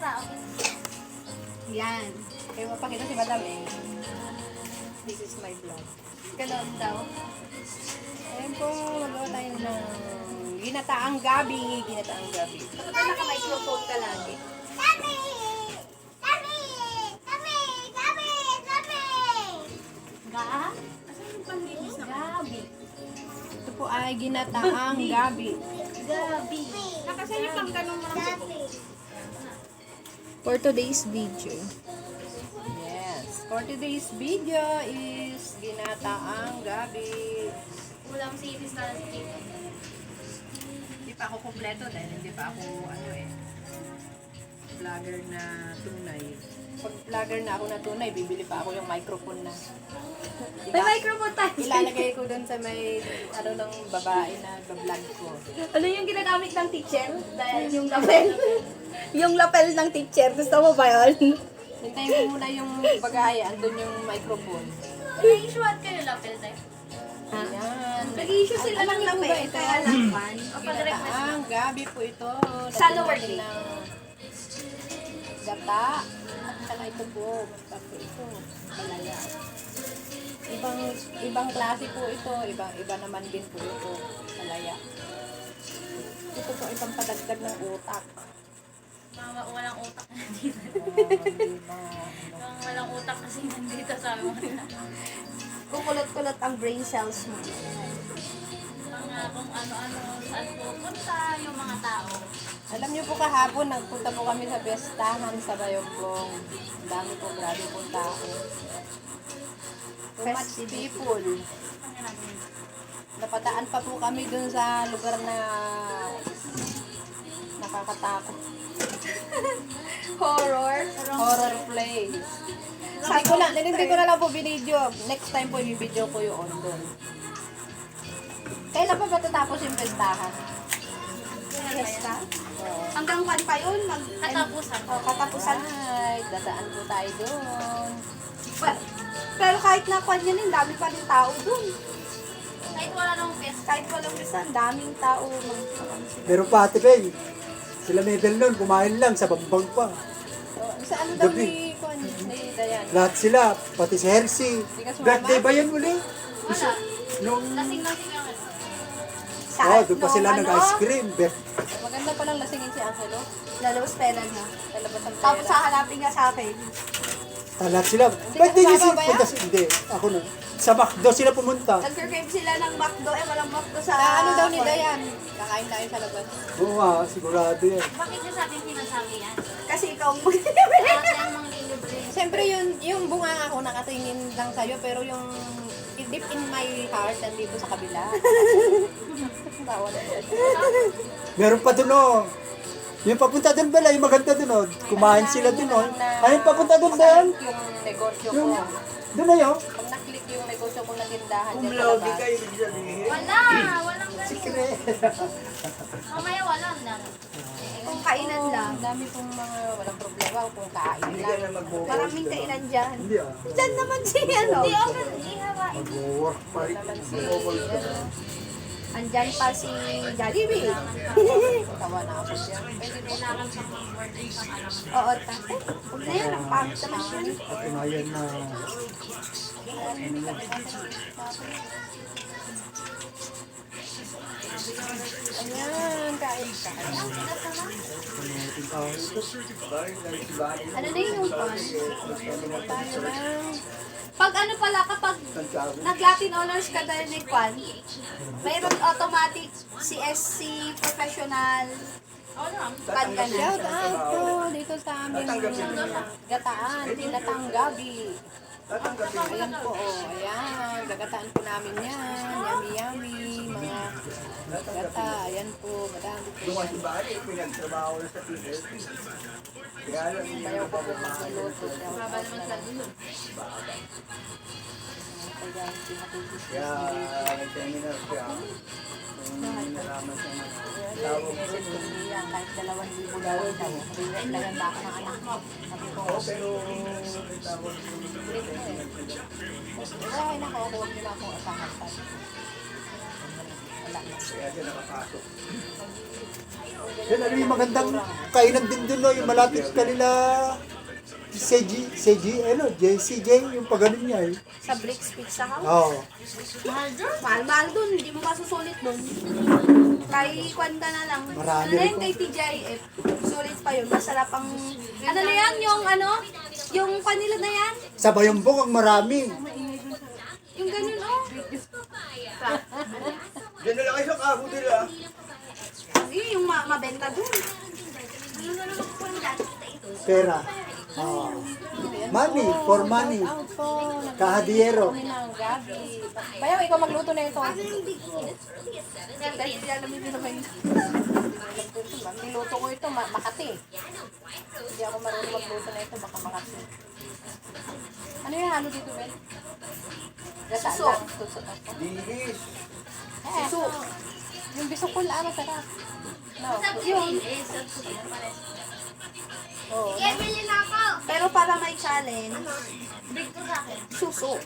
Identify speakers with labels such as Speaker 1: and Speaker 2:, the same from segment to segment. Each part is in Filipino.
Speaker 1: tao.
Speaker 2: Yan.
Speaker 3: Kaya mapakita si Madam eh. This is my vlog.
Speaker 2: Ganon daw.
Speaker 3: Ayan po, magawa tayo ng ginataang gabi. Ginataang gabi.
Speaker 2: Bakit na naka-microphone ka lagi?
Speaker 1: Ga? Asan yung panlinis na?
Speaker 2: Gabi.
Speaker 3: Ito po ay ginataang gabi.
Speaker 2: Gabi.
Speaker 1: Nakasan yung pang ganun mo lang.
Speaker 3: For today's video. Yes. For today's video is ginataang gabi.
Speaker 1: Ulam si Iris na si Tito.
Speaker 3: Hindi pa ako kumpleto dahil hindi pa ako vlogger na tunay. Pag vlogger na ako na tunay, bibili pa ako yung microphone na.
Speaker 2: May microphone tayo.
Speaker 3: Ilalagay ko dun sa may ng babae na vlog ko.
Speaker 2: Ano yung ginagamit ng teacher? Dahil yung lapel. Yung lapel ng teacher. Gusto mo ba yun?
Speaker 3: Hintayin mo muna yung bagay, andun yung microphone.
Speaker 1: Nag-issuean kayo lapel tayo.
Speaker 3: Ayan.
Speaker 2: Nag-issue sila ng lapel. Kaya lang man.
Speaker 3: Ginataang gabi po ito.
Speaker 2: Sa lower
Speaker 3: Lagyan natin
Speaker 2: D.
Speaker 3: ng gata. At saka ito po. Tapos ito. Palaya. Ibang klase po ito. Iba naman din po ito. Palaya. Ito po ibang padagdag ng utak.
Speaker 1: Mga walang utak na dito.
Speaker 3: Diba?
Speaker 1: Mga walang utak kasi nandito sa mga.
Speaker 2: Kukulot-kulot ang brain cells mo.
Speaker 1: Mga kung ano-ano, saan pupunta yung mga tao.
Speaker 3: Alam niyo po kahapon, nagpunta po kami sa Pestahan sa Bayonggong. Ang dami po, grabe po tao. Too much people.
Speaker 1: Ang ginagawa.
Speaker 3: Napadaan pa po kami dun sa lugar na nakakatakot.
Speaker 2: Horror.
Speaker 3: Horror place. Hindi ko na lang po binidyo. Next time po i-video ko yun doon. Kailan pa ba tatapos yung Pestahan?
Speaker 2: Fiesta.
Speaker 3: Oo.
Speaker 2: Hanggang kwan pa yun?
Speaker 1: Katapusan.
Speaker 2: Katapusan.
Speaker 3: Right, dadaan po tayo doon.
Speaker 2: Pero kahit na kwan yan, ang dami pa rin tao dun.
Speaker 1: Kahit wala nang fiesta.
Speaker 2: Kahit walang isa, ang daming tao.
Speaker 4: Pero pati Bey, sila medal nun, kumain lang sa bambang pa.
Speaker 3: So, sa ano daw
Speaker 4: Gabi.
Speaker 3: ni Dayan?
Speaker 4: Lahat sila, pati si Hershey.
Speaker 3: Di ka sumama?
Speaker 4: Birthday ba yan uli?
Speaker 1: Wala.
Speaker 4: Nung,
Speaker 1: Lasing-lasing yung ano.
Speaker 4: doon pa sila nag-ice cream.
Speaker 3: Maganda palang lasingin si Angelo.
Speaker 2: Lalabas pera na.
Speaker 3: Talabas ang
Speaker 2: Tapos
Speaker 3: pera.
Speaker 2: hahanapin nga sa akin.
Speaker 4: Lahat sila.
Speaker 3: Hindi
Speaker 4: Ba't
Speaker 3: ka
Speaker 4: di niyo
Speaker 3: sumama ba
Speaker 4: punta?
Speaker 3: yan?
Speaker 4: Hindi, ako na. Sa McDo sila pumunta.
Speaker 2: Nag-crave sila ng McDo. Walang McDo sa...
Speaker 3: Sa ano daw ni Dayan? Kakain tayo sa labas.
Speaker 4: Oo nga, sigurado yan.
Speaker 1: Bakit niya sa akin sinasabi yan?
Speaker 2: Kasi ikaw ang
Speaker 1: Ate ang mga libre.
Speaker 3: Siyempre yung bunga ako nakatingin lang sa'yo pero yung deep in my heart nandito sa kabila. Tawa na yun.
Speaker 4: Meron pa doon oh. Yung papunta doon pala, yung maganda doon oh. Kumain sila doon oh. Ayun papunta doon ba yan?
Speaker 3: Yung negosyo ko.
Speaker 4: Yung, doon na yun.
Speaker 3: Pag naklik yung negosyo ko na tindahan dyan sa labas.
Speaker 1: Wala! Walang ganun. Mamaya wala na.
Speaker 2: Kung kainan lang.
Speaker 3: Ang dami pong mga walang problema kung kain lang.
Speaker 2: Maraming kainan dyan.
Speaker 4: Hindi ah.
Speaker 2: Dyan naman si ano.
Speaker 1: Hindi ako ihawain.
Speaker 4: Mag-work pa rin.
Speaker 3: Naman si
Speaker 2: Andyan pa si Jollibee.
Speaker 3: tawa na ako dyan. Pwede po
Speaker 1: Kailangan sa birthday pang alam.
Speaker 2: Oo, ta. Huwag na yan. Ang pangit naman yun.
Speaker 4: Patunayan na.
Speaker 3: Ayan, kain ka.
Speaker 2: Ano na yung pan?
Speaker 3: Tayo lang.
Speaker 2: Pag ano pala, kapag nag-Latin Honors ka dahil ni Kwan, mayroon automatic CSC professional.
Speaker 1: Oo na.
Speaker 2: Pan ka na.
Speaker 3: Shout out po dito sa amin gataan, tinatang gabi. Ayan po, oh, ayan, gagataan po namin yan. Yummy, yummy, mga gata, ayan po, madami po. Bayaw po po magluluto.
Speaker 1: Baba naman sa dulo.
Speaker 3: Kaya pinatubos ko
Speaker 4: Kaya,
Speaker 3: si
Speaker 4: nag-seminar siya.
Speaker 3: Message ko niya, kahit 2,000 na lang daw. Rewind ba ako ng anak mo? Sabi ko, ulit mo eh. Bahay na ako, huwag nila akong asahan pa. wala na.
Speaker 4: Yan, ano yung magandang kainan din dun, no? Yung malapit kanila JCJ, yung paganon niya eh.
Speaker 2: Sa Bricks Pizza House.
Speaker 4: Oo.
Speaker 2: Mahal dun, hindi mo masusulit dun. Kay Kwan ka na lang.
Speaker 4: Marami
Speaker 2: Ano na
Speaker 4: rin
Speaker 2: yun
Speaker 4: po.
Speaker 2: kay TGIF? Sulit pa yun. Masarap ang... Ano na yan? Yung ano? Yung kanila na yan?
Speaker 4: Sa Bayambong, ang marami.
Speaker 2: Yung ganun, oh.
Speaker 5: Diyan na lang kayo sa kago nila.
Speaker 2: Yung mabenta dun.
Speaker 4: Pera. Oo. Money, for money.
Speaker 3: Out po.
Speaker 4: Kahadiyero.
Speaker 3: Kami ng gabi. Bayaw, ikaw magluto na ito.
Speaker 2: Dahil hindi alam yung naman.
Speaker 3: Niluto ko ito, Makati. Hindi ako marunong magluto na ito, baka Makati. Ano yung halo dito, Ben? Gata
Speaker 2: Suso.
Speaker 3: lang. Suso ako.
Speaker 5: Dilis.
Speaker 3: Suso. Yung bisukol, masarap. No.
Speaker 2: Yun.
Speaker 3: Oh,
Speaker 2: Pero para may challenge, suso.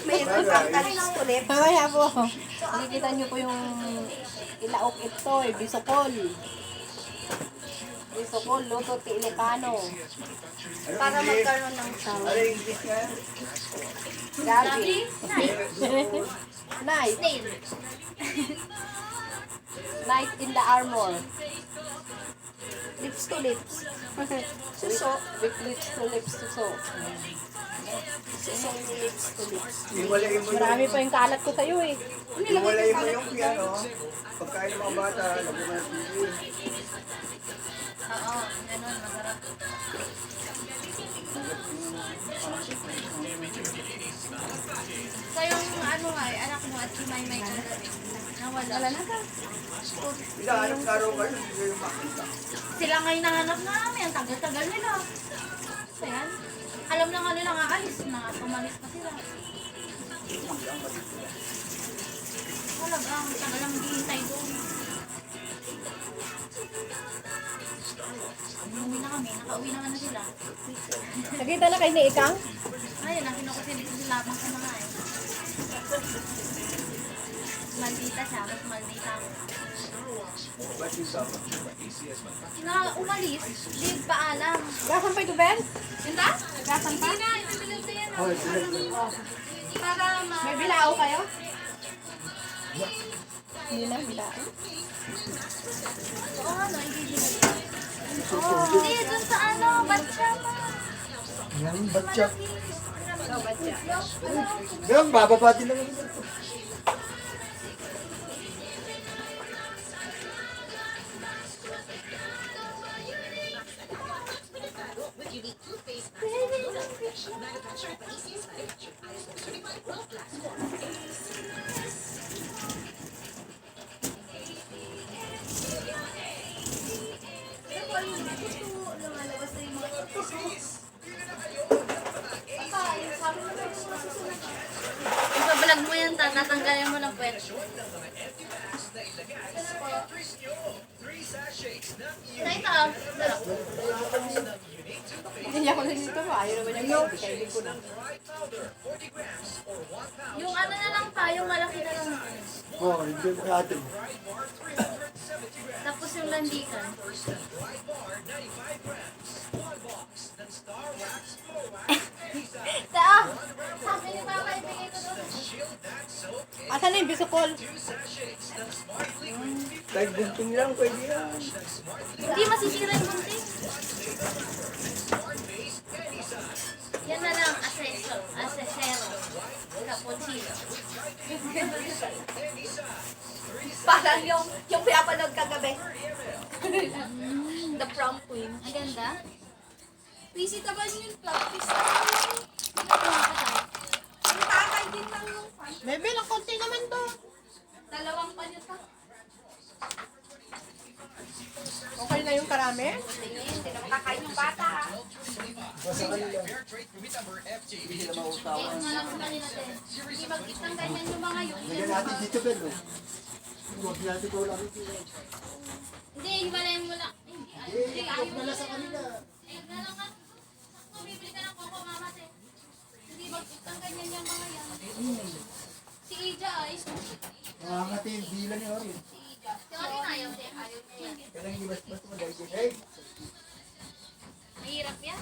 Speaker 2: Mayroon kang kalis ulit.
Speaker 3: Mamaya po. Nakikita niyo po yung ilaok ito eh, bisukol. Bisukol, luto ti Ilocano.
Speaker 2: Para magkaroon ng
Speaker 5: Ano
Speaker 2: challenge.
Speaker 5: yung English nga?
Speaker 3: Gabi. Night. Night in the armor.
Speaker 2: Lips to lips. Suso.
Speaker 3: With lips to lips suso.
Speaker 2: Suso lips to lips.
Speaker 5: Iwalayin mo
Speaker 3: Marami
Speaker 5: yung...
Speaker 3: pa yung kalat ko sa'yo eh.
Speaker 5: Iwalayin mo yung piano. Pagkain ng mga bata, lagyan mo ng TV.
Speaker 1: Oo, ganun, masarap. So yung ano nga, anak mo at si Maymay kagabi, nawala.
Speaker 2: Wala na ka.
Speaker 5: Ilang anong araw kayo, hindi kayo makita.
Speaker 1: Sila ngayon nanganap namin, ang tagal-tagal nila. So yan, alam na nga nila nga alis na, tumalis pa sila. Talagang tagal ang hihintay doon. Umuwi na kami, nakauwi naman na sila.
Speaker 3: Nakita na kayo ni Ikang?
Speaker 1: Ayun, ang kinukusilig sila labang sa mga eh. Maldita siya, mas maldita ako.
Speaker 5: Ba't yung dapat?
Speaker 1: Na umalis, di paalam.
Speaker 3: Gasan pa ito, Ben?
Speaker 1: Sinta? Gasan pa? Hindi na, itutuloy ko yan.
Speaker 4: Oh, sila.
Speaker 1: Para
Speaker 2: May bilao kayo?
Speaker 3: Hindi na, bila.
Speaker 1: Oo, ano, hindi. Hindi, dun sa ano, batsa pa.
Speaker 4: Yan, batya. Yan, bababa din naman.
Speaker 1: Ipabalag mo yan, tatanggalin mo ng pwede. Naita,
Speaker 3: Hindi ako na dito ba? Ayaw naman yung kaibig ko na.
Speaker 1: yung ano na lang pa, yung malaki na lang.
Speaker 4: Oh, hindi natin.
Speaker 1: Tapos yung landikan. Taa, sabi ni Papa, ibigay ko doon.
Speaker 3: Asan na yung bisukol?
Speaker 5: Kahit gunting lang, pwede yan.
Speaker 1: Hindi masisira yung bunting. Yan na lang, asesero, cappuccino.
Speaker 2: Parang yung pinapanood kagabi. The prom queen.
Speaker 1: Ang ganda.
Speaker 2: Visita ba niyo yung club? Yung tatay din lang yung fan.
Speaker 3: Bebe, lang konti naman to.
Speaker 2: Dalawang panita.
Speaker 3: Okay na yung karami?
Speaker 2: Hindi na makakain yung bata.
Speaker 1: Yung mga lang kanila din. Hindi mag-eat ng ganyan yung mga yun.
Speaker 4: Lagyan natin dito, Ben. Oh. Huwag natin ko lang ito.
Speaker 1: Hindi, hiwalayin mo lang. Hindi, ayaw mo lang sa kanila. Eh, na lang nga. Kung bibili ka ng coco, mama, te. Hindi mag-eat ng ganyan yung mga yan. Si
Speaker 4: Mangangati yung dila ni Orin.
Speaker 1: Yung ano na ayaw niya yan.
Speaker 5: Kailangan ibas-bas mo dahil hey!
Speaker 1: Mahirap yan.